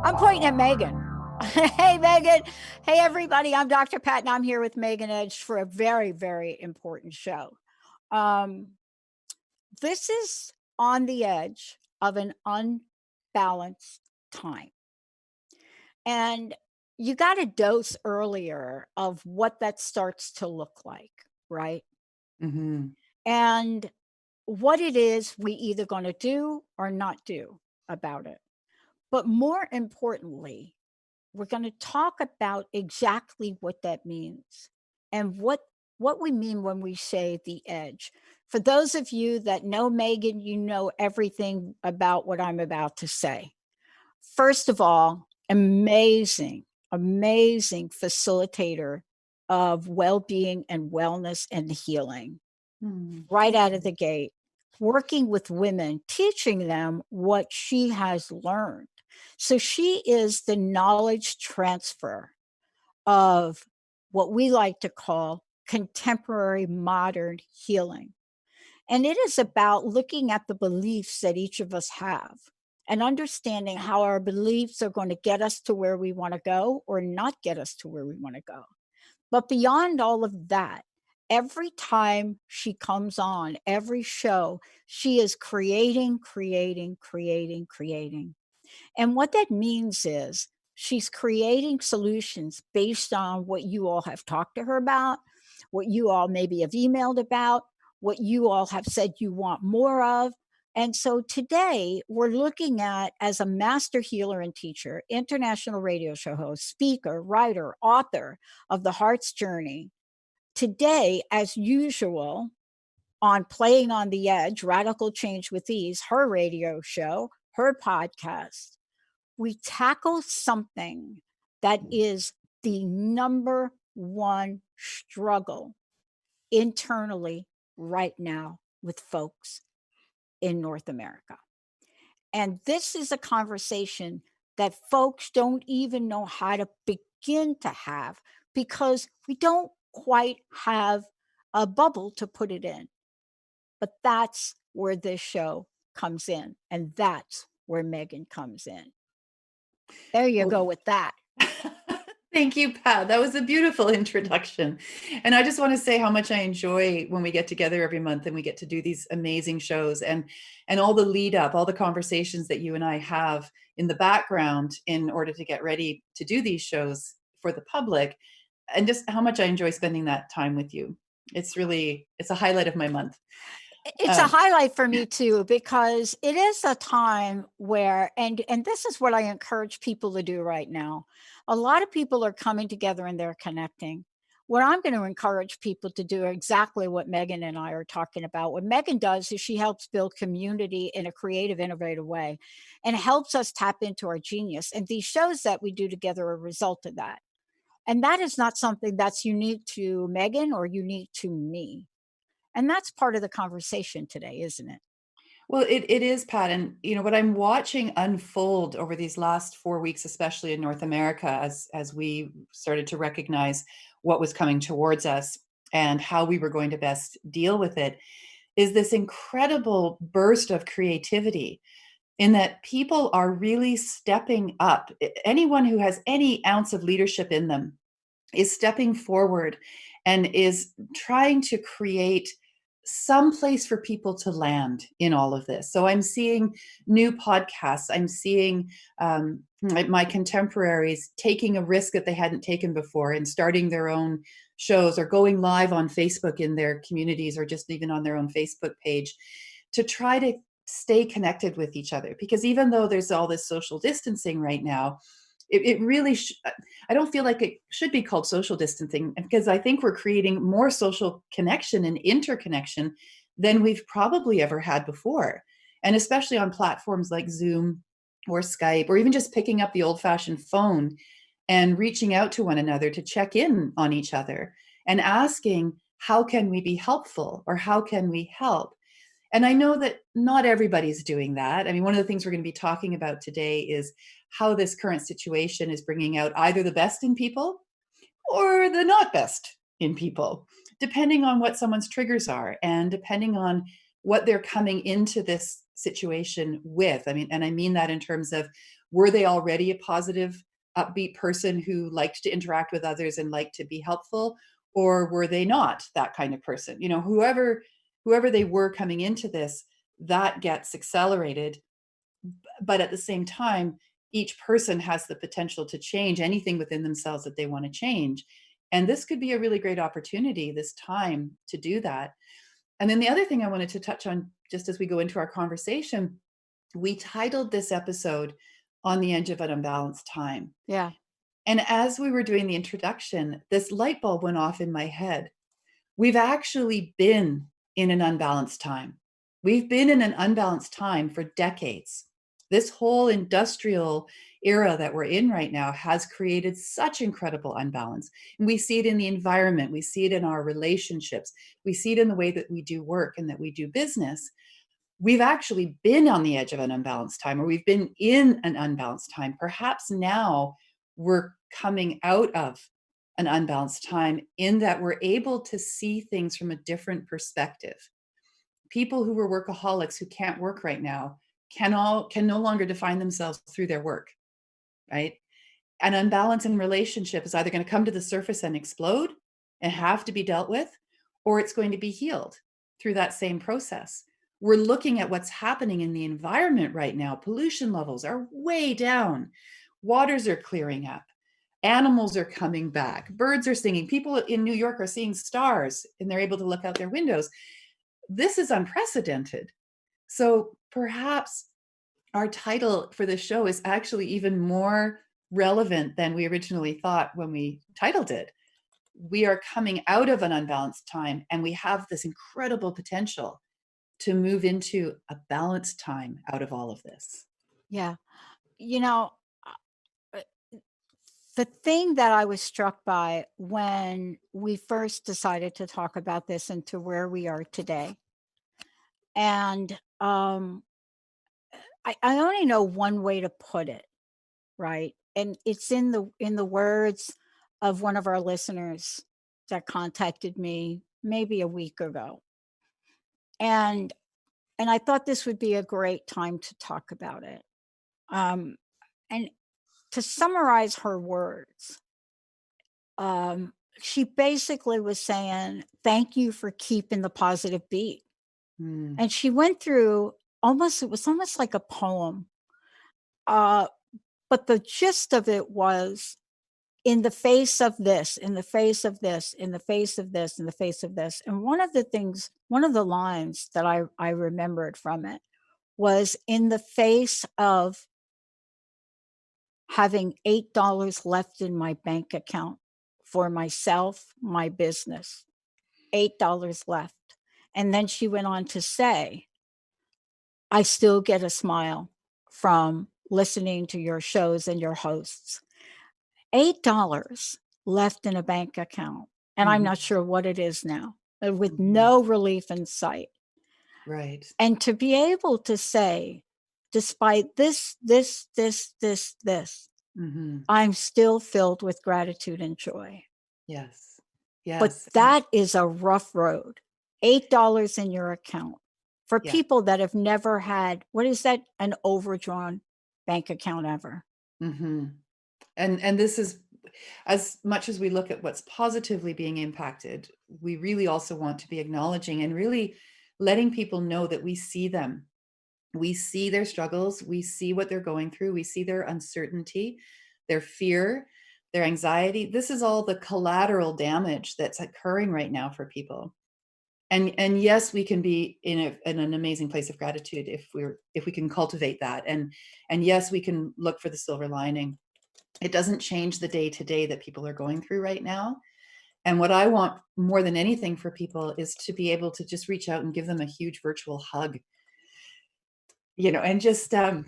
I'm pointing at Megan. Hey, Megan. Hey, everybody. I'm Dr. Pat, and I'm here with Megan Edge for a very, very important show. Um, this is on the edge of an unbalanced time. And you got a dose earlier of what that starts to look like, right? Mhm. And what it is we either going to do or not do about it. But more importantly, we're going to talk about exactly what that means and what we mean when we say the edge. For those of you that know Megan, you know everything about what I'm about to say. First of all, amazing facilitator of well-being and wellness and healing right Thank out of you. the gate, working with women, teaching them what she has learned. So she is the knowledge transfer of what we like to call contemporary modern healing. And it is about looking at the beliefs that each of us have and understanding how our beliefs are going to get us to where we want to go or not get us to where we want to go. But beyond all of that, every time she comes on, every show, she is creating. And what that means is she's creating solutions based on what you all have talked to her about, what you all maybe have emailed about, what you all have said you want more of. And so today we're looking at, as a master healer and teacher, international radio show host, speaker, writer, author of The Heart's Journey. Today, as usual, on Playing on the Edge, Radical Change with Ease, her radio show, her podcast, we tackle something that is the number one struggle internally right now with folks in North America. And this is a conversation that folks don't even know how to begin to have because we don't quite have a bubble to put it in. But that's where this show comes in. And that's where Megan comes in. There you Well, go with that. thank you, Pat. That was a beautiful introduction. And I just want to say how much I enjoy when we get together every month and we get to do these amazing shows and all the lead up, all the conversations that you and I have in the background in order to get ready to do these shows for the public, and just how much I enjoy spending that time with you. It's a highlight of my month. It's a Um, highlight for me too, because it is a time where, and this is what I encourage people to do right now. A lot of people are coming together and they're connecting. What I'm going to encourage people to do exactly what Megan and I are talking about. What Megan does is she helps build community in a creative, innovative way and helps us tap into our genius. And these shows that we do together are a result of that. And that is not something that's unique to Megan or unique to me. And that's part of the conversation today, isn't it? Well, it is, Pat, and what I'm watching unfold over these last 4 weeks, especially in North America, as we started to recognize what was coming towards us and how we were going to best deal with it, is this incredible burst of creativity in that people are really stepping up. Anyone who has any ounce of leadership in them is stepping forward and is trying to create some place for people to land in all of this. So I'm seeing new podcasts. I'm seeing my contemporaries taking a risk that they hadn't taken before and starting their own shows or going live on Facebook in their communities or just even on their own Facebook page to try to stay connected with each other. Because even though there's all this social distancing right now, it really I don't feel like it should be called social distancing, because I think we're creating more social connection and interconnection than we've probably ever had before. And especially on platforms like Zoom or Skype, or even just picking up the old fashioned phone and reaching out to one another to check in on each other and asking, how can we be helpful or how can we help? And I know that not everybody's doing that. I mean, one of the things we're going to be talking about today is how this current situation is bringing out either the best in people or the not best in people, depending on what someone's triggers are and depending on what they're coming into this situation with. I mean, and I mean that in terms of Were they already a positive, upbeat person who liked to interact with others and liked to be helpful? Or were they not that kind of person? You know, whoever they were coming into this, that gets accelerated. But at the same time, each person has the potential to change anything within themselves that they want to change. And this could be a really great opportunity, this time, to do that. And then the other thing I wanted to touch on, just as we go into our conversation, we titled this episode On the Edge of an Unbalanced Time. Yeah. And as we were doing the introduction, this light bulb went off in my head. We've actually been in an unbalanced time. We've been in an unbalanced time for decades. This whole industrial era that we're in right now has created such incredible unbalance. And we see it in the environment, we see it in our relationships, we see it in the way that we do work and that we do business. We've actually been on the edge of an unbalanced time, or we've been in an unbalanced time. Perhaps now we're coming out of an unbalanced time in that we're able to see things from a different perspective. People who were workaholics who can't work right now can no longer define themselves through their work, right? An unbalance in relationship is either going to come to the surface and explode and have to be dealt with, or it's going to be healed through that same process. We're looking at what's happening in the environment right now. Pollution levels are way down. Waters are clearing up. Animals are coming back. Birds are singing. People in New York are seeing stars and they're able to look out their windows. This is unprecedented. So perhaps our title for the show is actually even more relevant than we originally thought when we titled it. We are coming out of an unbalanced time, and we have this incredible potential to move into a balanced time out of all of this. Yeah. You know, uh, the thing that I was struck by when we first decided to talk about this and to where we are today, and I only know one way to put it, right? And it's in the words of one of our listeners that contacted me maybe a week ago. And and I thought this would be a great time to talk about it. Um, and to summarize her words, um, she basically was saying, "Thank you for keeping the positive beat." Mm, And she went through almost it was almost like a poem. Uh, but the gist of it was in the face of this, in the face of this, in the face of this, in the face of this. And one of the lines that I remembered from it was in the face of having $8 left in my bank account for myself, my business, $8 left. And then she went on to say, I still get a smile from listening to your shows and your hosts. $8 left in a bank account, and I'm not mhm, sure what it is now, with mhm. no relief in sight. Right. And to be able to say, despite this, Mhm. I'm still filled with gratitude and joy. Yes. But Yes. that is a rough road. $8 in your account for Yeah. people that have never had, what is that? An overdrawn bank account ever. Mhm. And this is, as much as we look at what's positively being impacted, we really also want to be acknowledging and really letting people know that we see them. We see their struggles, we see what they're going through, we see their uncertainty, their fear, their anxiety. This is all the collateral damage that's occurring right now for people. And yes, we can be in an amazing place of gratitude if we can cultivate that. And yes, we can look for the silver lining. It doesn't change the day to day that people are going through right now. And what I want more than anything for people is to be able to just reach out and give them a huge virtual hug, and just yeah,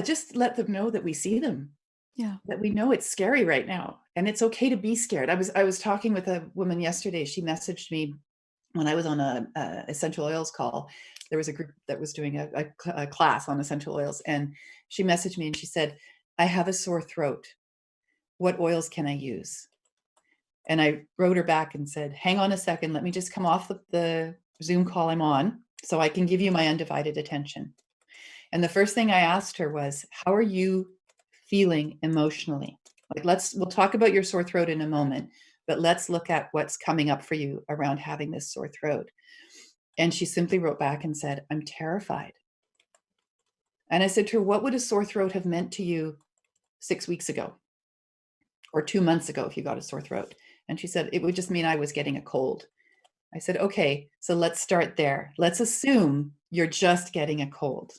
just let them know that we see them, Yeah. that we know it's scary right now, and it's okay to be scared. I was talking with a woman yesterday. She messaged me when I was on a essential oils call. There was a group that was doing a class on essential oils, and she messaged me and she said, "I have a sore throat. What oils can I use?" And I wrote her back and said, "Hang on a second. Let me just come off the Zoom call I'm on so I can give you my undivided attention." And the first thing I asked her was, how are you feeling emotionally? Like, we'll talk about your sore throat in a moment, but let's look at what's coming up for you around having this sore throat. And she simply wrote back and said, I'm terrified. And I said to her, what would a sore throat have meant to you 6 weeks ago or 2 months ago if you got a sore throat? And she said, it would just mean I was getting a cold. I said, okay, so let's start there. Let's assume you're just getting a cold.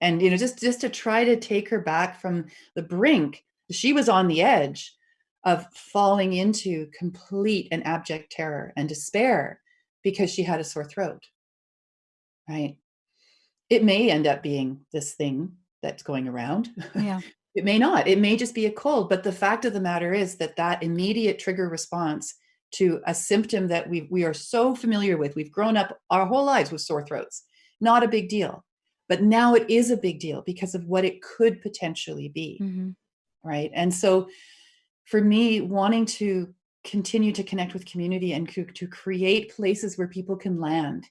And, just to try to take her back from the brink, she was on the edge of falling into complete and abject terror and despair because she had a sore throat, right? It may end up being this thing that's going around. Yeah. It may not. It may just be a cold. But the fact of the matter is that immediate trigger response to a symptom that we are so familiar with, we've grown up our whole lives with sore throats, not a big deal. But now it is a big deal because of what it could potentially be, Mm-hmm. right? And so for me, wanting to continue to connect with community and to create places where people can land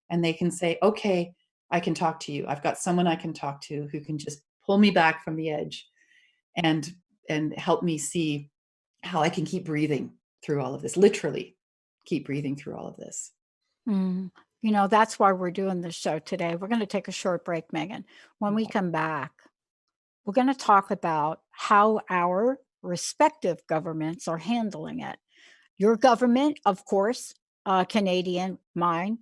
and they can say, okay, I can talk to you. I've got someone I can talk to who can just pull me back from the edge and help me see how I can keep breathing through all of this, literally keep breathing through all of this. Mm. That's why we're doing this show today. We're going to take a short break, Megan. When we come back, we're going to talk about how our respective governments are handling it. Your government, of course, Canadian, mine,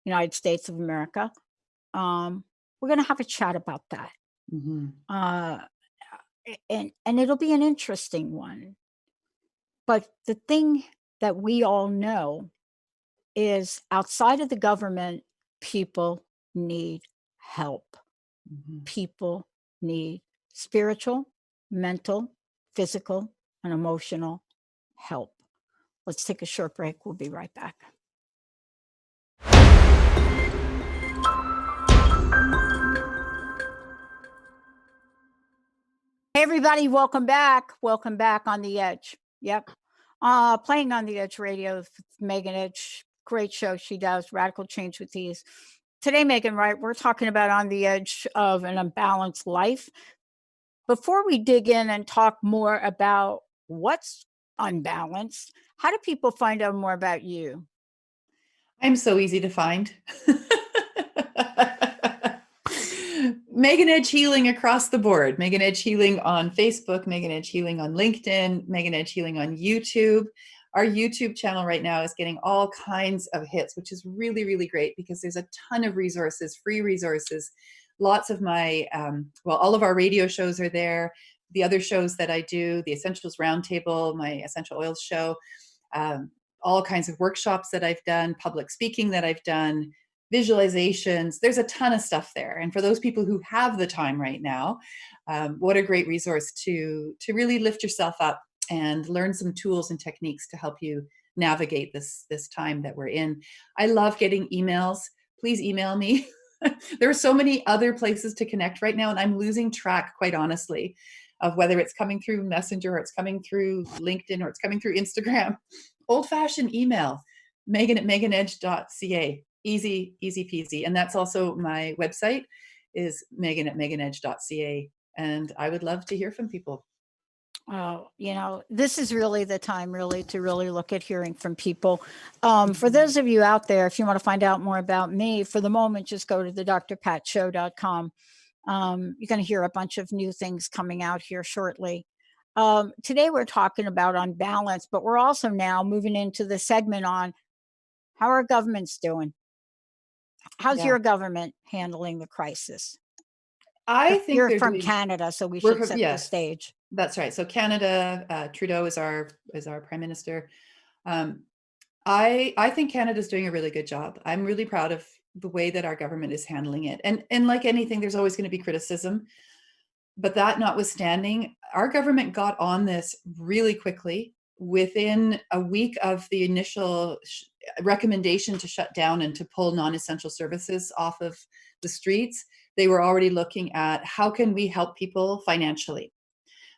United States of America. We're going to have a chat about that. Mm-hmm. And it'll be an interesting one. But the thing that we all know is outside of the government, people need help. Mm-hmm. People need spiritual, mental, physical, and emotional help. Let's take a short break. We'll be right back. Hey, everybody, welcome back. Welcome back on the Edge. Yep. Playing on the Edge radio with Megan Edge. Great show she does, Radical Change with Ease. Today, Megan, right, we're talking about on the edge of an unbalanced life. Before we dig in and talk more about what's unbalanced, how do people find out more about you? I'm so easy to find. Megan Edge Healing across the board. Megan Edge Healing on Facebook, Megan Edge Healing on LinkedIn, Megan Edge Healing on YouTube. Our YouTube channel right now is getting all kinds of hits, which is really, really great because there's a ton of resources, free resources. Lots of my, all of our radio shows are there. The other shows that I do, the Essentials Roundtable, my Essential Oils show, all kinds of workshops that I've done, public speaking that I've done, visualizations. There's a ton of stuff there. And for those people who have the time right now, what a great resource to really lift yourself up and learn some tools and techniques to help you navigate this time that we're in. I love getting emails. Please email me. There are so many other places to connect right now, and I'm losing track, quite honestly, of whether it's coming through Messenger or it's coming through LinkedIn or it's coming through Instagram. Old-fashioned email, megan@meganedge.ca. Easy peasy. And that's also my website is megan@meganedge.ca. And I would love to hear from people. Oh, this is really the time really to really look at hearing from people. For those of you out there, if you want to find out more about me, for the moment, just go to the drpatshow.com. You're going to hear a bunch of new things coming out here shortly. Today we're talking about unbalance, but we're also now moving into the segment on how our government's doing. How's your government handling the crisis? I think You're they're from doing. Canada, so we should set the stage. That's right. So Canada, Trudeau is our prime minister. I think Canada's doing a really good job. I'm really proud of the way that our government is handling it. And like anything, there's always going to be criticism. But that notwithstanding, our government got on this really quickly. Within a week of the initial recommendation to shut down and to pull non-essential services off of the streets, they were already looking at how can we help people financially.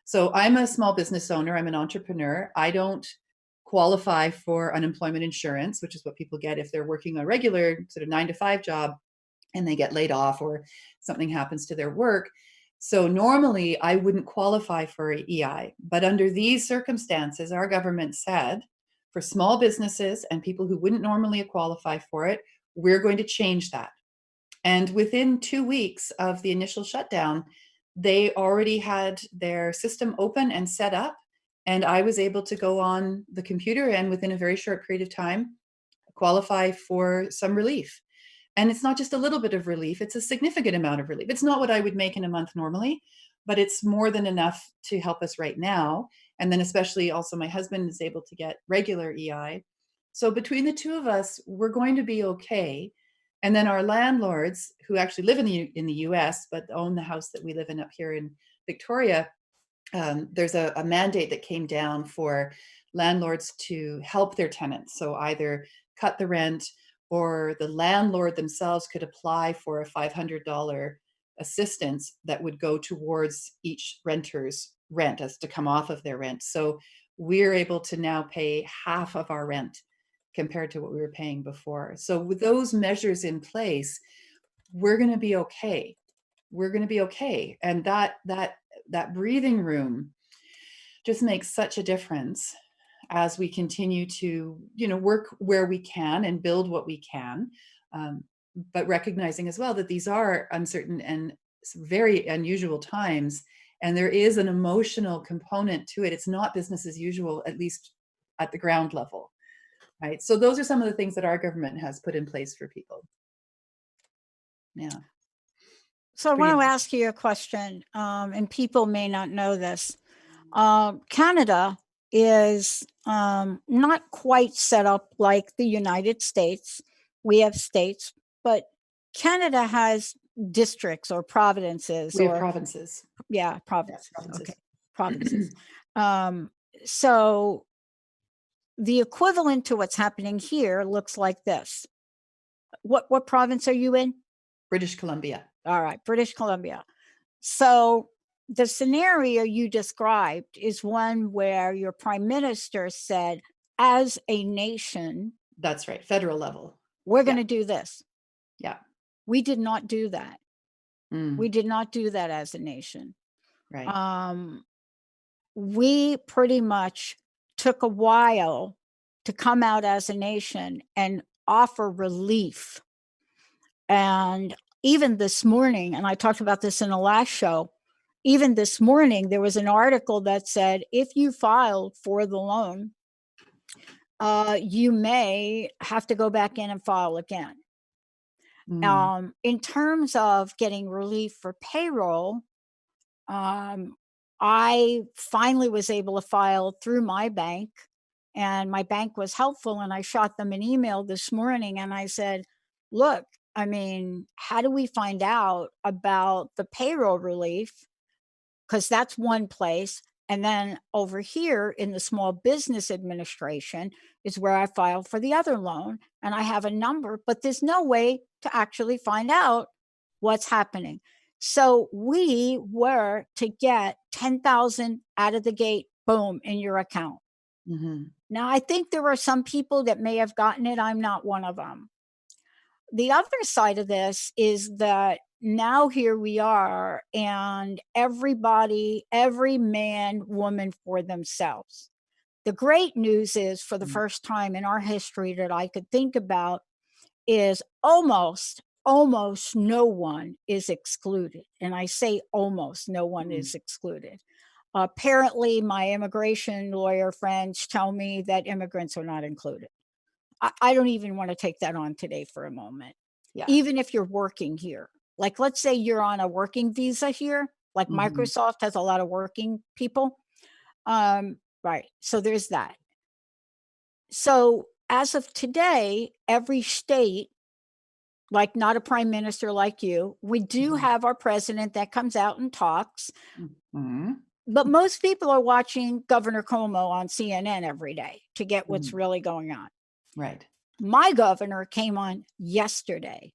So I'm a small business owner. I'm an entrepreneur. I don't qualify for unemployment insurance, which is what people get if they're working a regular sort of 9-to-5 job. and they get laid off or something happens to their work. So normally I wouldn't qualify for EI, but under these circumstances, our government said for small businesses and people who wouldn't normally qualify for it, we're going to change that. And within 2 weeks of the initial shutdown, they already had their system open and set up. And I was able to go on the computer and within a very short period of time, qualify for some relief. And it's not just a little bit of relief, it's a significant amount of relief. It's not what I would make in a month normally, but it's more than enough to help us right now. And then, especially, also, my husband is able to get regular EI. So, between the two of us, we're going to be okay. And then our landlords, who actually live in the US, but own the house that we live in up here in Victoria, there's a mandate that came down for landlords to help their tenants. So either cut the rent, or the landlord themselves could apply for a $500 assistance that would go towards each renter's rent as to come off of their rent. So we're able to now pay half of our rent compared to what we were paying before. So with those measures in place, we're going to be okay. We're going to be okay. And that breathing room just makes such a difference as we continue to, work where we can and build what we can, but recognizing as well that these are uncertain and very unusual times, and there is an emotional component to it. It's not business as usual, at least at the ground level, right? So those are some of the things that our government has put in place for people. Yeah. So I want to ask you a question, and people may not know this. Canada is not quite set up like the United States. We have states, but Canada has districts or provinces. We have provinces. Yeah, provinces. Yeah, provinces. Okay, provinces. So the equivalent to what's happening here looks like this. What province are you in? British Columbia. All right, British Columbia. So the scenario you described is one where your prime minister said, as a nation, that's right, federal level, we're going to do this. Yeah. We did not do that. We did not do that as a nation. Right. We pretty much took a while to come out as a nation and offer relief. And even this morning, and I talked about this in the last show, even this morning, there was an article that said, if you filed for the loan, you may have to go back in and file again. In terms of getting relief for payroll, I finally was able to file through my bank, and my bank was helpful. And I shot them an email this morning and I said, look, I mean, how do we find out about the payroll relief? Because that's one place. And then over here in the Small Business Administration is where I filed for the other loan. And I have a number, but there's no way to actually find out what's happening. So we were to get 10,000 out of the gate, boom, in your account. Now, I think there are some people that may have gotten it. I'm not one of them. The other side of this is that now here we are, and everybody, every man, woman for themselves. The great news is, for the first time in our history that I could think about, is almost no one is excluded. And I say almost no one is excluded. Apparently, my immigration lawyer friends tell me that immigrants are not included. I don't even want to take that on today for a moment. Yeah. Even if you're working here, like let's say you're on a working visa here, like Microsoft has a lot of working people. Right. So there's that. So as of today, every state, like not a prime minister like you, we do have our president that comes out and talks. But most people are watching Governor Cuomo on CNN every day to get what's really going on. Right. My governor came on yesterday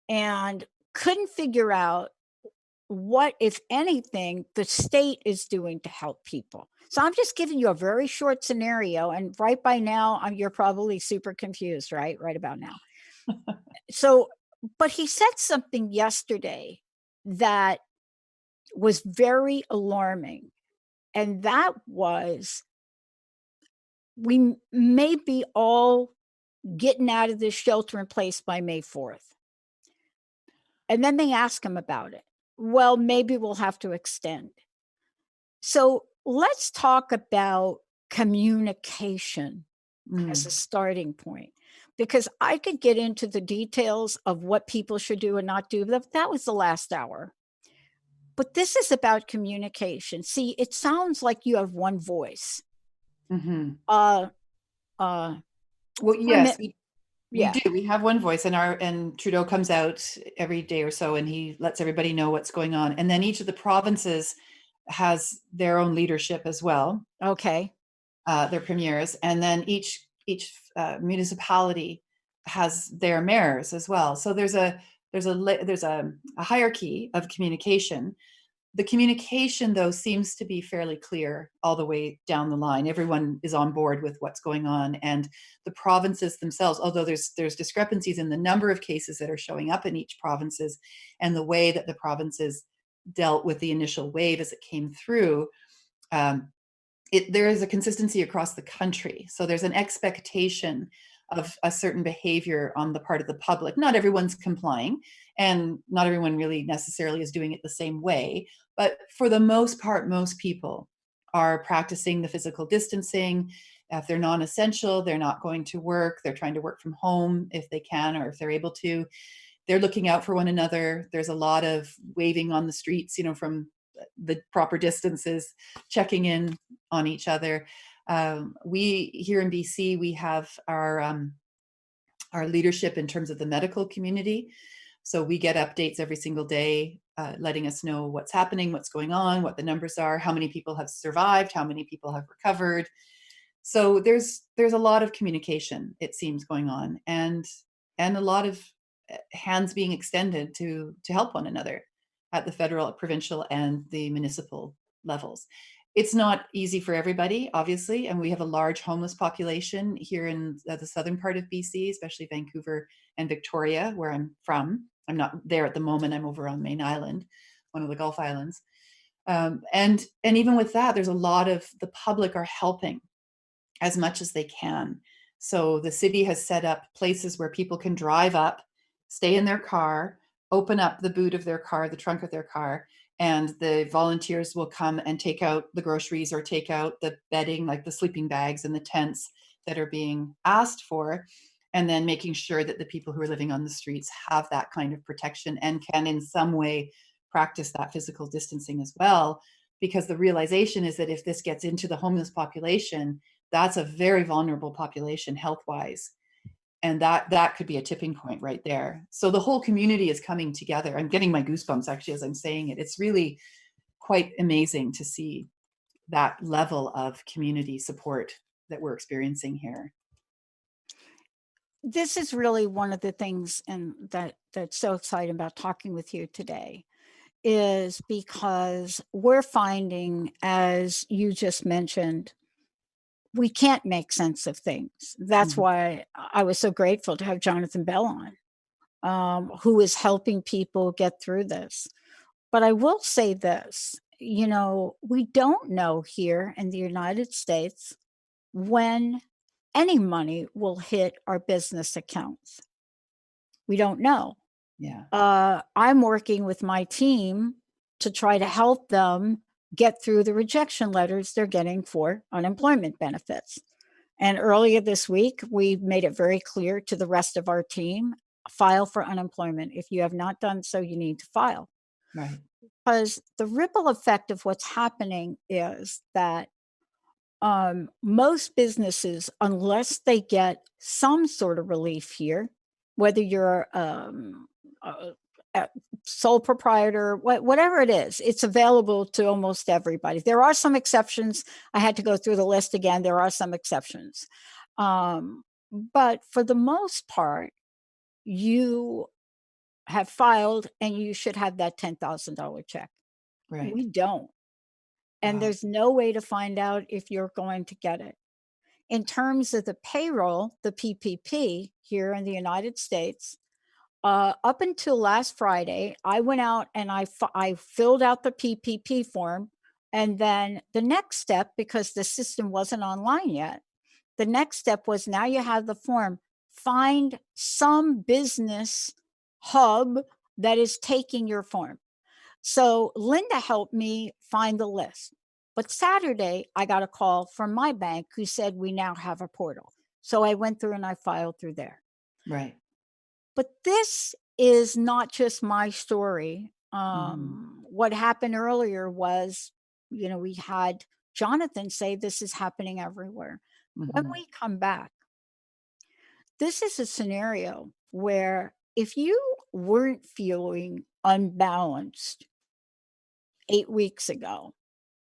and couldn't figure out what, if anything, the state is doing to help people. So I'm just giving you a very short scenario. And right by now, you're probably super confused, right? Right about now. So But he said something yesterday that was very alarming, and that was, may be all getting out of this shelter in place by May 4th. And then they ask him about it. Well, maybe we'll have to extend. So let's talk about communication as a Mm, starting point, because I could get into the details of what people should do and not do. That was the last hour. But this is about communication. See, it sounds like you have one voice. mhm. Uh, uh, Well, for a yes, minute, we yeah, do. We have one voice, and our and Trudeau comes out every day or so, and he lets everybody know what's going on. And then each of the provinces has their own leadership as well, okay, their premiers, and then each municipality has their mayors as well. So there's a hierarchy of communication. The communication, though, seems to be fairly clear all the way down the line. Everyone is on board with what's going on, and the provinces themselves, although there's discrepancies in the number of cases that are showing up in each provinces and the way that the provinces dealt with the initial wave as it came through, um, there is a consistency across the country. So there's an expectation of a certain behavior on the part of the public. Not everyone's complying, and not everyone really necessarily is doing it the same way. But for the most part, most people are practicing the physical distancing. If they're non essential, they're not going to work. They're trying to work from home if they can or if they're able to. They're looking out for one another. There's a lot of waving on the streets, from the proper distances, checking in on each other. We here in BC, we have our leadership in terms of the medical community. So we get updates every single day, letting us know what's happening, what's going on, what the numbers are, how many people have survived, how many people have recovered. So there's a lot of communication, it seems, going on, and a lot of hands being extended to help one another at the federal, provincial, and the municipal levels. It's not easy for everybody, obviously, and we have a large homeless population here in the southern part of BC, especially Vancouver and Victoria, where I'm from. I'm not there at the moment. I'm over on Main Island, one of the Gulf Islands, and even with that, there's a lot of the public are helping as much as they can. So the city has set up places where people can drive up, stay in their car, open up the boot of their car, the trunk of their car, and the volunteers will come and take out the groceries or take out the bedding, like the sleeping bags and the tents that are being asked for. And then making sure that the people who are living on the streets have that kind of protection and can, in some way, practice that physical distancing as well. Because the realization is that if this gets into the homeless population, that's a very vulnerable population health wise, and that could be a tipping point right there. So the whole community is coming together. I'm getting my goosebumps actually as I'm saying it. It's really quite amazing to see that level of community support that we're experiencing here. this is really one of the things, and that's so exciting about talking with you today, is because we're finding, as you just mentioned, we can't make sense of things. That's Mhm. why I was so grateful to have Jonathan Bell on, who is helping people get through this. But I will say this, we don't know here in the United States when any money will hit our business accounts. We don't know. Yeah. I'm working with my team to try to help them get through the rejection letters they're getting for unemployment benefits. And earlier this week, we made it very clear to the rest of our team, file for unemployment. If you have not done so, you need to file. Right. Because the ripple effect of what's happening is that most businesses, unless they get some sort of relief here, whether you're a, a sole proprietor, whatever it is, it's available to almost everybody. There are some exceptions. I had to go through the list again. There are some exceptions. Um, but for the most part, you have filed and you should have that $10,000 check. Right. We don't. And Wow. there's no way to find out if you're going to get it. In terms of the payroll, the PPP here in the United States, Up until last Friday, I went out and I filled out the PPP form, and then the next step, because the system wasn't online yet, the next step was, now you have the form, find some business hub that is taking your form. So Linda helped me find the list. But Saturday, I got a call from my bank who said we now have a portal. So I went through and I filed through there. Right. But this is not just my story. Mhm. What happened earlier was, we had Jonathan say this is happening everywhere. When Mhm. we come back, this is a scenario where if you weren't feeling unbalanced 8 weeks ago,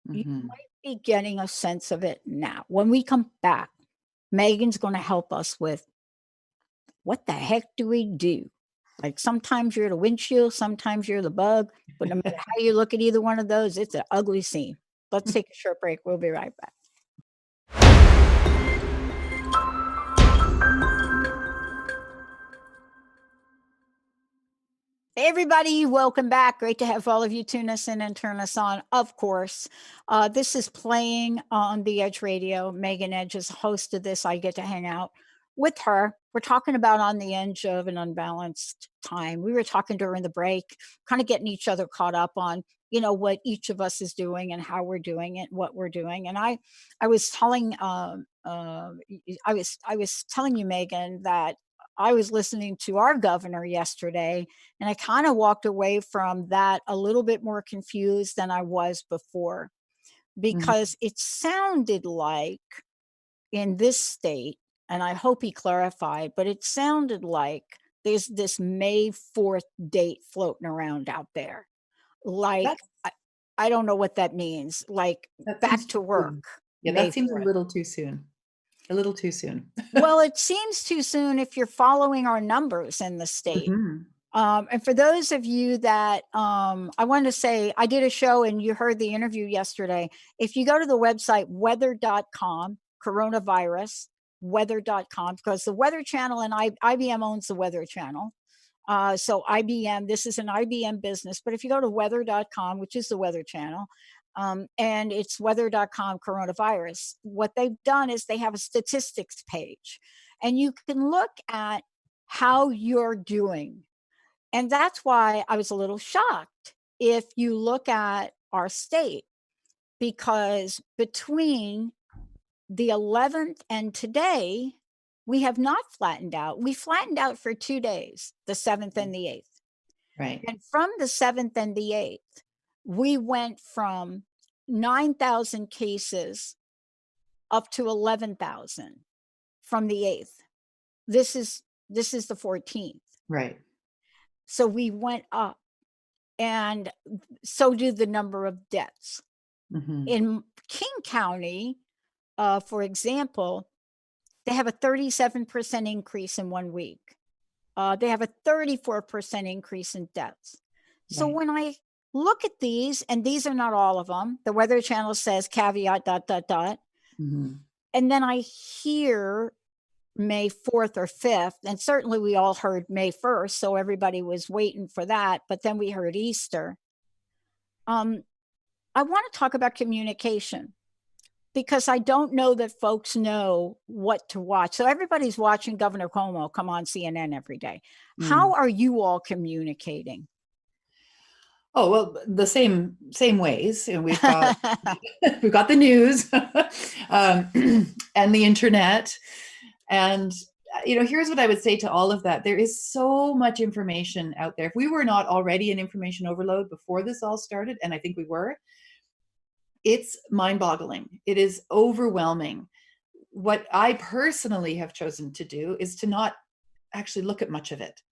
you Mhm. might be getting a sense of it now. When we come back, Megan's going to help us with what the heck do we do? Like sometimes you're the windshield, sometimes you're the bug, but no matter how you look at either one of those, it's an ugly scene. Let's take a short break. We'll be right back. Hey everybody, welcome back. Great to have all of you tune us in and turn us on. Of course, this is playing on the Edge Radio. Megan Edge is host of this. I get to hang out with her. We're talking about on the edge of an unbalanced time. We were talking during the break, kind of getting each other caught up on, what each of us is doing and how we're doing it, what we're doing. And I was telling, I was telling you, Megan, that I was listening to our governor yesterday, and I kind of walked away from that a little bit more confused than I was before, Mhm. because it sounded like in this state, and I hope he clarified, but it sounded like there's this May 4th date floating around out there. Like, That's I don't know what that means. Like, that back seems to too work, soon. Yeah, May that seems a 4th. little too soon. A little too soon. Well, it seems too soon if you're following our numbers in the state. Mhm. And for those of you that, I wanted to say, I did a show and you heard the interview yesterday. If you go to the website weather.com, coronavirus, weather.com, because the Weather Channel and IBM owns the Weather Channel. So IBM, this is an IBM business. But if you go to weather.com, which is the Weather Channel, and it's weather.com coronavirus, what they've done is they have a statistics page, and you can look at how you're doing. And that's why I was a little shocked if you look at our state, because between the 11th and today, we have not flattened out. We flattened out for 2 days, the 7th and the 8th. Right. And from the 7th and the 8th, we went from 9,000 cases up to 11,000 from the 8th. This is the 14th. Right. So we went up, and so did the number of deaths. Mhm. In King County, for example, they have a 37% increase in 1 week. They have a 34% increase in deaths. So Right. when I look at these, and these are not all of them, the Weather Channel says caveat, dot, dot, dot. Mhm. And then I hear May 4th or 5th, and certainly we all heard May 1st, so everybody was waiting for that. But then we heard Easter. Um, I want to talk about communication, because I don't know that folks know what to watch. So everybody's watching Governor Cuomo come on CNN every day. How Mm. are you all communicating? Oh, well, the same ways. And we've got we've got the news, and the internet. And here's what I would say to all of that. There is so much information out there. If we were not already in information overload before this all started, and I think we were, it's mind-boggling. It is overwhelming. What I personally have chosen to do is to not actually look at much of it.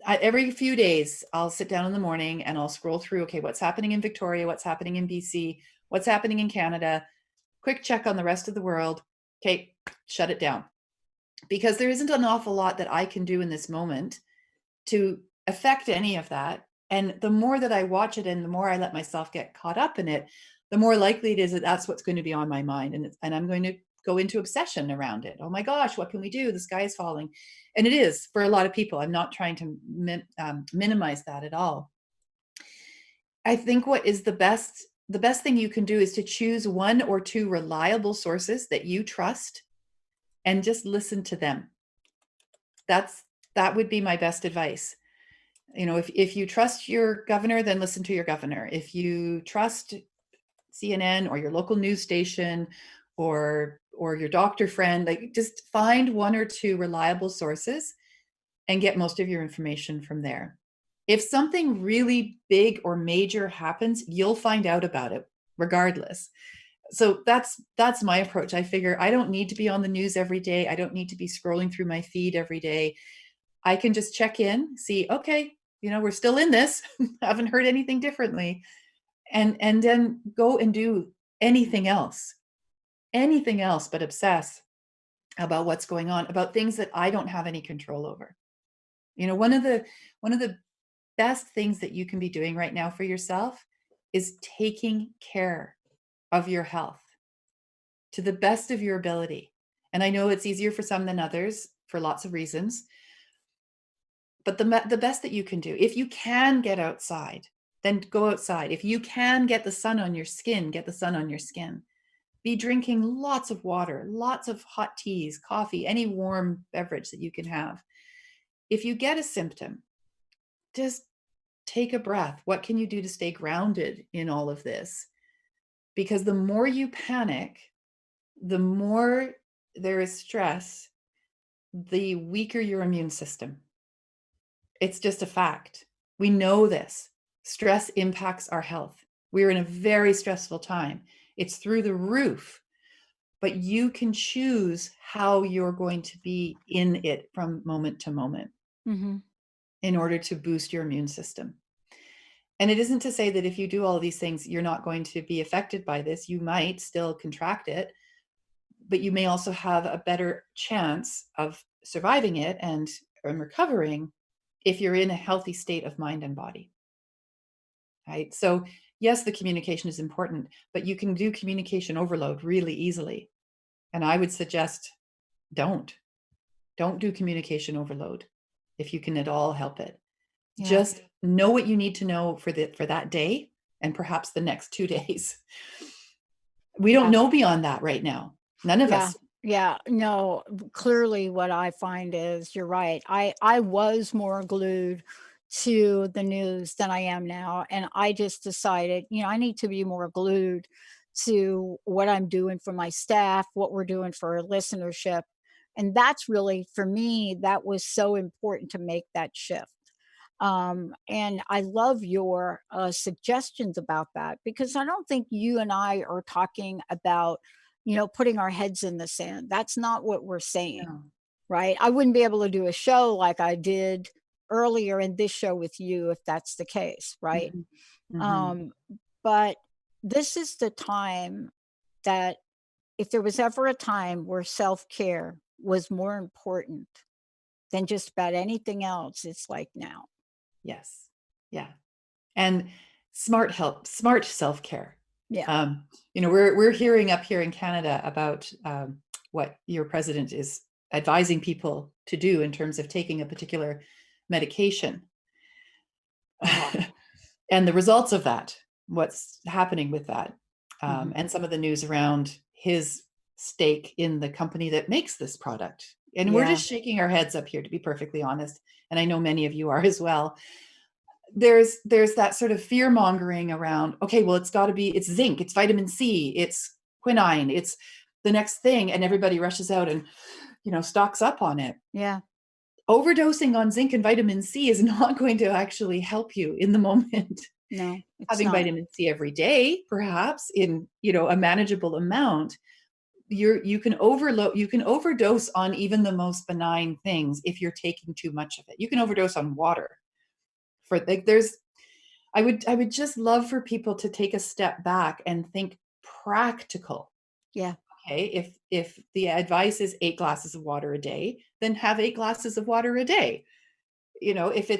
Every few days, I'll sit down in the morning and I'll scroll through, okay, what's happening in Victoria, what's happening in BC, what's happening in Canada, quick check on the rest of the world. Okay, shut it down. Because there isn't an awful lot that I can do in this moment to affect any of that. And the more that I watch it and the more I let myself get caught up in it, the more likely it is that that's what's going to be on my mind. And I'm going to go into obsession around it. Oh my gosh, what can we do? The sky is falling. And it is for a lot of people. I'm not trying to minimize that at all. I think what is the best thing you can do is to choose one or two reliable sources that you trust and just listen to them. That's that would be my best advice. You know, if you trust your governor, then listen to your governor. If you trust CNN or your local news station or your doctor friend, like just find one or two reliable sources and get most of your information from there. If something really big or major happens, you'll find out about it regardless. So that's my approach. I figure I don't need to be on the news every day. I don't need to be scrolling through my feed every day. I can just check in, see, okay, we're still in this. Haven't heard anything differently. And then go and do anything else. Anything else but obsess about what's going on, about things that I don't have any control over. One of the best things that you can be doing right now for yourself is taking care of your health to the best of your ability. And I know it's easier for some than others for lots of reasons, but the best that you can do, if you can get outside, then go outside. If you can get the sun on your skin, get the sun on your skin. Be drinking lots of water, lots of hot teas, coffee, any warm beverage that you can have. If you get a symptom, just take a breath. What can you do to stay grounded in all of this? Because the more you panic, the more there is stress, the weaker your immune system. It's just a fact. We know this. Stress impacts our health. We're in a very stressful time. It's through the roof, but you can choose how you're going to be in it from moment to moment in order to boost your immune system. And it isn't to say that if you do all of these things, you're not going to be affected by this. You might still contract it, but you may also have a better chance of surviving it and recovering if you're in a healthy state of mind and body. Right? So, yes, the communication is important, but you can do communication overload really easily. And I would suggest don't. Don't do communication overload if you can at all help it. Yeah. Just know what you need to know for that day and perhaps the next 2 days. We don't Yeah. know beyond that right now. None of Yeah. us. Yeah. No, clearly what I find is you're right. I was more glued to the news than I am now, and I just decided, I need to be more glued to what I'm doing for my staff, what we're doing for our listenership. And that's really for me, that was so important to make that shift. And I love your suggestions about that because I don't think you and I are talking about, putting our heads in the sand. That's not what we're saying, No. right? I wouldn't be able to do a show like I did earlier in this show with you if that's the case, right? Mhm. Mhm. Um, but this is the time that if there was ever a time where self care was more important than just about anything else, it's like now. Yes. Yeah. And smart self-care. Yeah. We're hearing up here in Canada about what your president is advising people to do in terms of taking a particular medication. Oh, And the results of that, what's happening with that, mhm. and some of the news around his stake in the company that makes this product. And we're Yeah. just shaking our heads up here, to be perfectly honest. And I know many of you are as well. There's that sort of fear mongering around, okay, well, it's zinc, it's vitamin C, it's quinine, it's the next thing. And everybody rushes out and, stocks up on it. Yeah. Overdosing on zinc and vitamin C is not going to actually help you in the moment. No, it's Having not. vitamin C every day, perhaps in, a manageable amount, you can overdose on even the most benign things if you're taking too much of it. You can overdose on water. For like there's I would just love for people to take a step back and think practical. Yeah. Okay, if the advice is 8 glasses of water a day, then have 8 glasses of water a day. If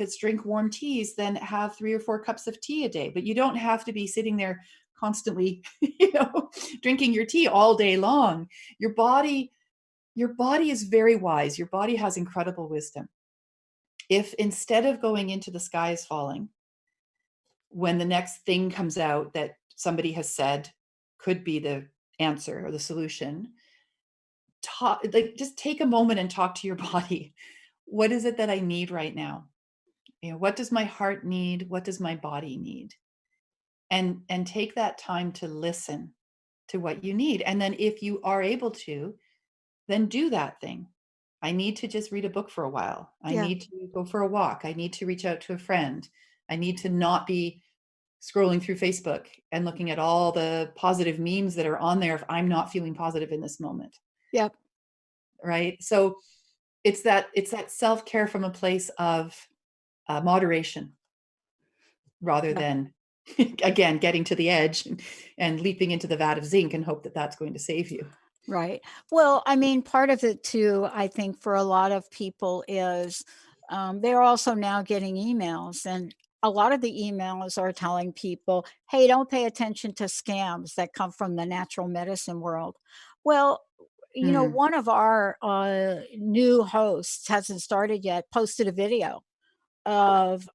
it's drink warm teas, then have 3 or 4 cups of tea a day. But you don't have to be sitting there constantly, drinking your tea all day long. Your body, your body is very wise. Your body has incredible wisdom. If instead of going into the sky is falling, when the next thing comes out that somebody has said could be the answer or the solution, just take a moment and talk to your body. What is it that I need right now? What does my heart need? What does my body need? And take that time to listen to what you need. And then if you are able to, then do that thing. I need to just read a book for a while. I Yeah. need to go for a walk. I need to reach out to a friend. I need to not be scrolling through Facebook and looking at all the positive memes that are on there if I'm not feeling positive in this moment, Yep. right? So it's that self-care from a place of moderation rather Yep. than again getting to the edge and leaping into the vat of zinc and hope that that's going to save you. Right. Well, I mean, part of it too, I think for a lot of people is they're also now getting emails, and a lot of the emails are telling people, hey, don't pay attention to scams that come from the natural medicine world. Well, Mm, one of our new hosts hasn't started yet, posted a video of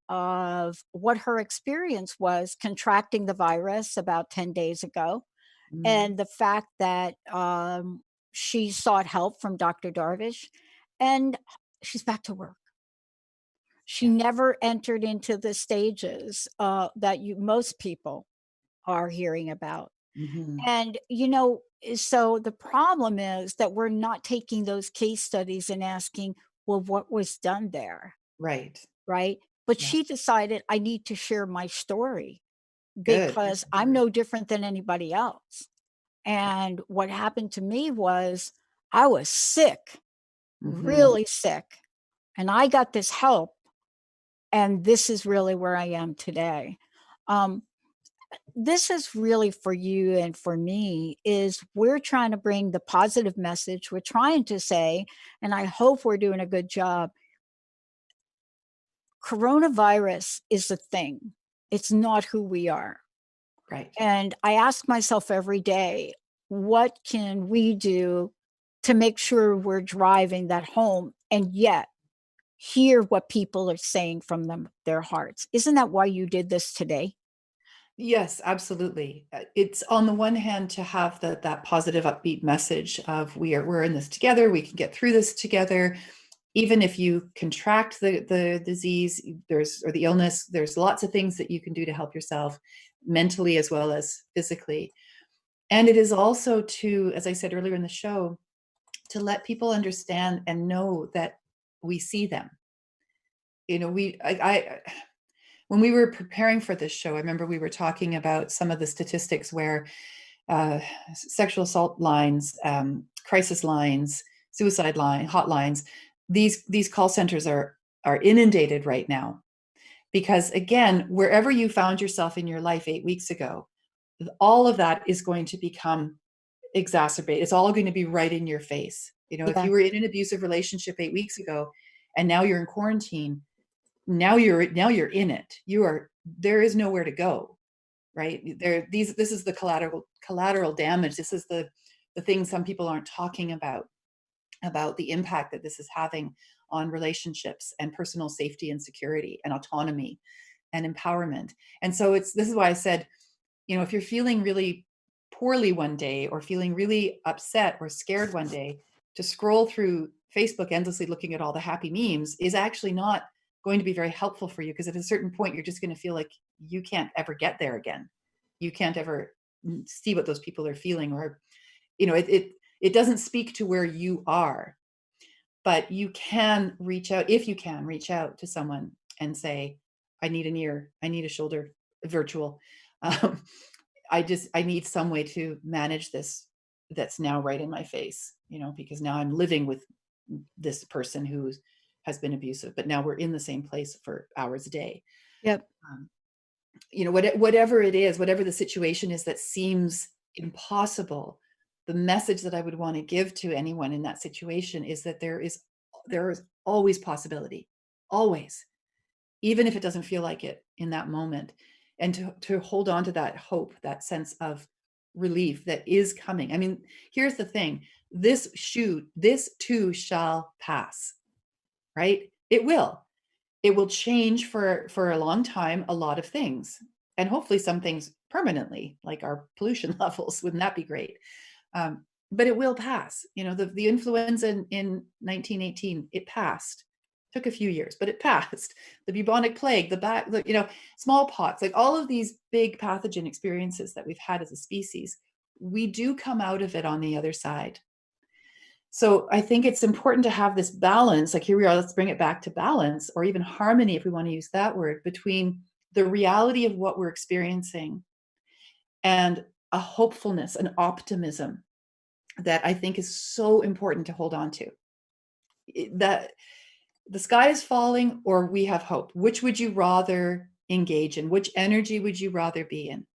what her experience was contracting the virus about 10 days ago, mm, and the fact that, she sought help from Dr. Darvish, and she's back to work. She yeah. never entered into the stages, that most people are hearing about, Hmm. and, so the problem is that we're not taking those case studies and asking, "Well, what was done there?" Right. Right? But Yeah. she decided, "I need to share my story Good. Good because for I'm her. no different than anybody else." And what happened to me was I was sick, Hmm. really sick, and I got this help, and this is really where I am today. Um, this is really for you and for me is we're trying to bring the positive message. We're trying to say, and I hope we're doing a good job, coronavirus is a thing. It's not who we are. Right. And I ask myself every day, what can we do to make sure we're driving that home and yet hear what people are saying from their hearts? Isn't that why you did this today? Yes, absolutely. It's on the one hand to have that positive, upbeat message of we're in this together. We can get through this together. Even if you contract the disease, there's or the illness, there's lots of things that you can do to help yourself mentally as well as physically. And it is also to, as I said earlier in the show, to let people understand and know that we see them. I when we were preparing for this show, I remember we were talking about some of the statistics where uh, sexual assault lines, crisis lines, suicide line hotlines, these call centers are inundated right now because again, wherever you found yourself in your life 8 weeks ago, all of that is going to become exacerbated. It's all going to be right in your face. If Yeah. you were in an abusive relationship 8 weeks ago and now you're in quarantine, now you're in it. There is nowhere to go, right? This is the collateral damage. This is the thing some people aren't talking about the impact that this is having on relationships and personal safety and security and autonomy and empowerment. And so this is why I said, if you're feeling really poorly one day or feeling really upset or scared one day, to scroll through Facebook endlessly looking at all the happy memes is actually not going to be very helpful for you because at a certain point you're just going to feel like you can't ever get there again. You can't ever see what those people are feeling, or it doesn't speak to where you are, but you can reach out, if you can reach out to someone and say, I need an ear, I need a shoulder, virtual. um, I need some way to manage this that's now right in my face, because now I'm living with this person who has been abusive, but now we're in the same place for hours a day. Yep. um, whatever it is, whatever the situation is that seems impossible, the message that I would want to give to anyone in that situation is that there is always possibility, always, even if it doesn't feel like it in that moment. and to hold on to that hope, that sense of relief that is coming. I mean, here's the thing. This too shall pass, right? It will. It will change for a long time a lot of things, and hopefully some things permanently, like our pollution levels. Wouldn't that be great? But it will pass. You know, the influenza in 1918, it passed. Took a few years, but it passed. The bubonic plague, smallpox, like all of these big pathogen experiences that we've had as a species, we do come out of it on the other side. So I think it's important to have this balance. Like here we are, let's bring it back to balance, or even harmony, if we want to use that word, between the reality of what we're experiencing and a hopefulness, an optimism that I think is so important to hold on to. That the sky is falling or we have hope. Which would you rather engage in? Which energy would you rather be in?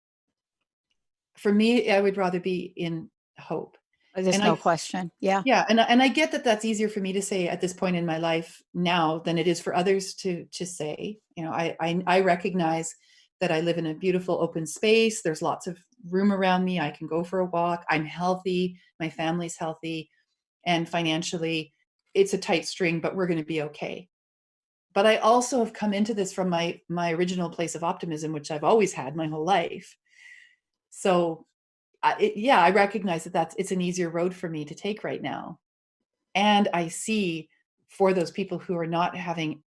For me, I would rather be in hope. There's And no I question. Yeah. Yeah, and I get that that's easier for me to say at this point in my life now than it is for others to say. You know, I recognize that I live in a beautiful open space. There's lots of room around me. I can go for a walk. I'm healthy. My family's healthy, and financially, it's a tight string, but we're going to be okay. But I also have come into this from my original place of optimism, which I've always had my whole life. So, I recognize that it's an easier road for me to take right now. And I see for those people who are not having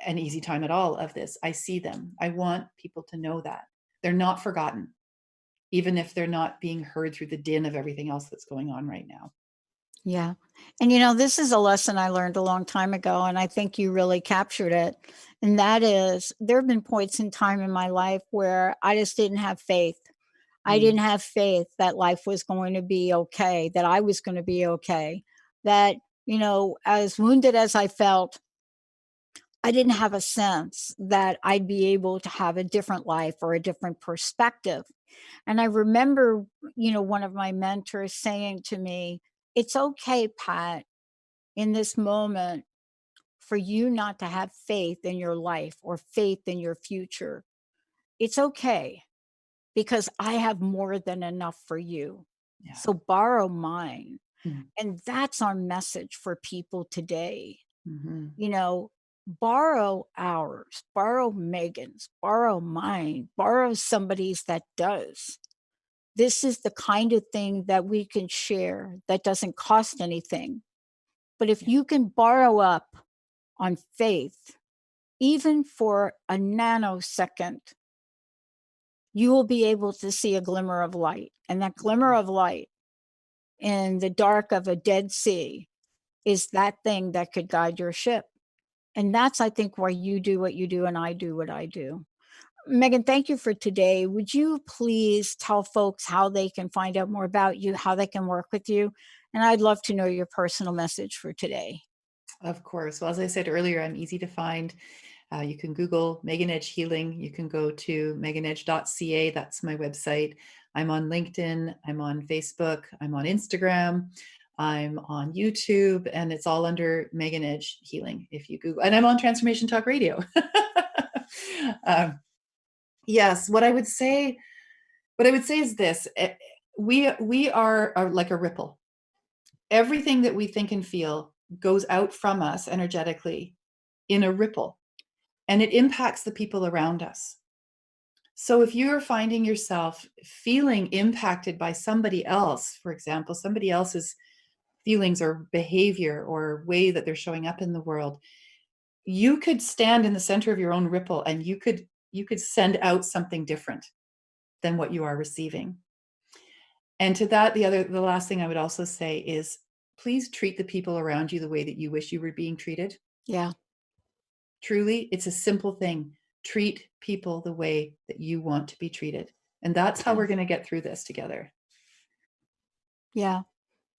an easy time at all of this, I see them. I want people to know that they're not forgotten, even if they're not being heard through the din of everything else that's going on right now. Yeah. And this is a lesson I learned a long time ago, and I think you really captured it. And that is, there have been points in time in my life where I just didn't have faith. I Mm, didn't have faith that life was going to be okay, that I was going to be okay, that, as wounded as I felt, I didn't have a sense that I'd be able to have a different life or a different perspective. And I remember, one of my mentors saying to me, "It's okay, Pat, in this moment for you not to have faith in your life or faith in your future. It's okay because I have more than enough for you. yeah. So borrow mine." Mm, And that's our message for people today. mhm. You know, borrow ours, borrow Megan's, borrow mine, borrow somebody's that does. This is the kind of thing that we can share that doesn't cost anything. But if Yeah, you can borrow up on faith, even for a nanosecond, you will be able to see a glimmer of light. And that glimmer of light in the dark of a dead sea is that thing that could guide your ship. And that's, I think, why you do what you do and I do what I do. Megan, thank you for today. Would you please tell folks how they can find out more about you, how they can work with you? And I'd love to know your personal message for today. of course. Well, as I said earlier, I'm easy to find. You can Google Megan Edge Healing. You can go to meganedge.ca. That's my website. I'm on LinkedIn. I'm on Facebook. I'm on Instagram. I'm on YouTube, and it's all under Megan Edge Healing. If you Google, and I'm on Transformation Talk Radio. um, yes, what I would say is this: we are like a ripple. Everything that we think and feel goes out from us energetically in a ripple, and it impacts the people around us. So if you're finding yourself feeling impacted by somebody else, for example, somebody else's feelings or behavior or way that they're showing up in the world, you could stand in the center of your own ripple and you could send out something different than what you are receiving. And to that, the last thing I would also say is please treat the people around you the way that you wish you were being treated. Yeah. Truly, it's a simple thing. Treat people the way that you want to be treated. And that's how Yeah. we're going to get through this together. Yeah.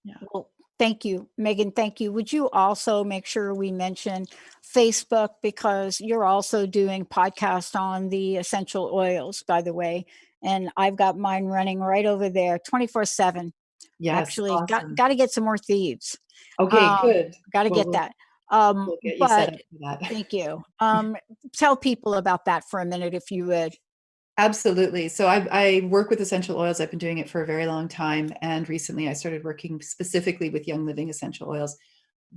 Yeah. Well, thank you, Megan. Thank you. Would you also make sure we mention Facebook, because you're also doing podcasts on the essential oils, by the way. And I've got mine running right over there 24/7. Yes. Actually, Awesome. got to get some more thieves. Okay, good. Got to Well, get we'll that. we'll get you set But up for that. thank you. Tell people about that for a minute, if you would. Absolutely. So I work with essential oils. I've been doing it for a very long time. And recently I started working specifically with Young Living essential oils.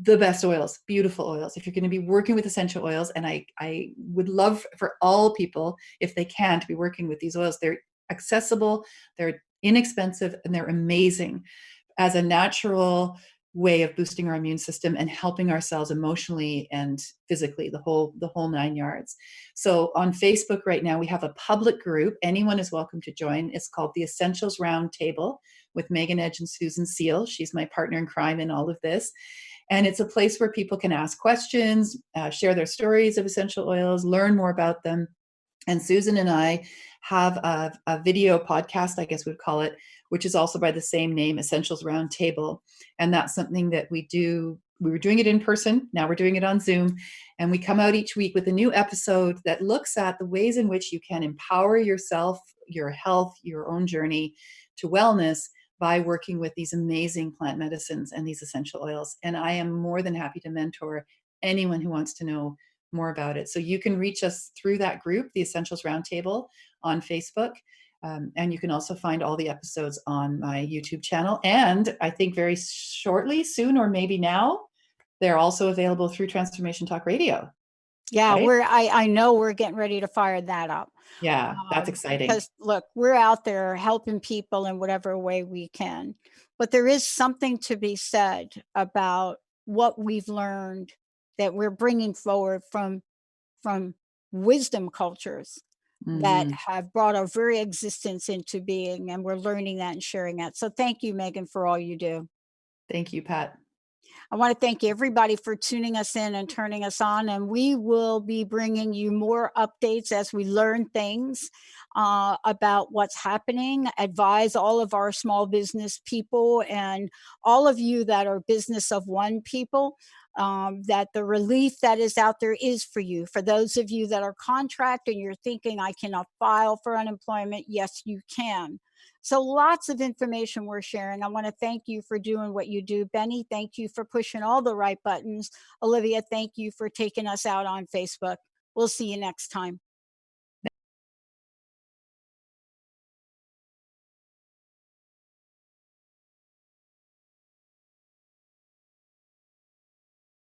The best oils, beautiful oils. If you're going to be working with essential oils, and I would love for all people, if they can, to be working with these oils. They're accessible, they're inexpensive, and they're amazing as a natural way of boosting our immune system and helping ourselves emotionally and physically, the whole 9 yards. So on Facebook right now we have a public group. Anyone is welcome to join. It's called the Essentials Roundtable with Megan Edge and Susan Seal. She's my partner in crime in all of this. And it's a place where people can ask questions, share their stories of essential oils, learn more about them. And Susan and I have a video podcast, I guess we'd call it, which is also by the same name, Essentials Roundtable. And that's something that we do. We were doing it in person. Now we're doing it on Zoom. And we come out each week with a new episode that looks at the ways in which you can empower yourself, your health, your own journey to wellness by working with these amazing plant medicines and these essential oils. And I am more than happy to mentor anyone who wants to know more about it. So you can reach us through that group, the Essentials Roundtable on Facebook. And you can also find all the episodes on my YouTube channel. And I think very shortly, soon, or maybe now, they're also available through Transformation Talk Radio, Yeah, right? I know we're getting ready to fire that up. Yeah, that's exciting. Because look, we're out there helping people in whatever way we can. But there is something to be said about what we've learned that we're bringing forward from wisdom cultures that Hmm. have brought our very existence into being, and we're learning that and sharing that. So thank you, Megan, for all you do. Thank you, Pat. I want to thank everybody for tuning us in and turning us on. And we will be bringing you more updates as we learn things about what's happening. Advise all of our small business people and all of you that are business of one people. That the relief that is out there is for you. For those of you that are contract and you're thinking, I cannot file for unemployment, yes, you can. So lots of information we're sharing. I want to thank you for doing what you do. Benny, thank you for pushing all the right buttons. Olivia, thank you for taking us out on Facebook. We'll see you next time.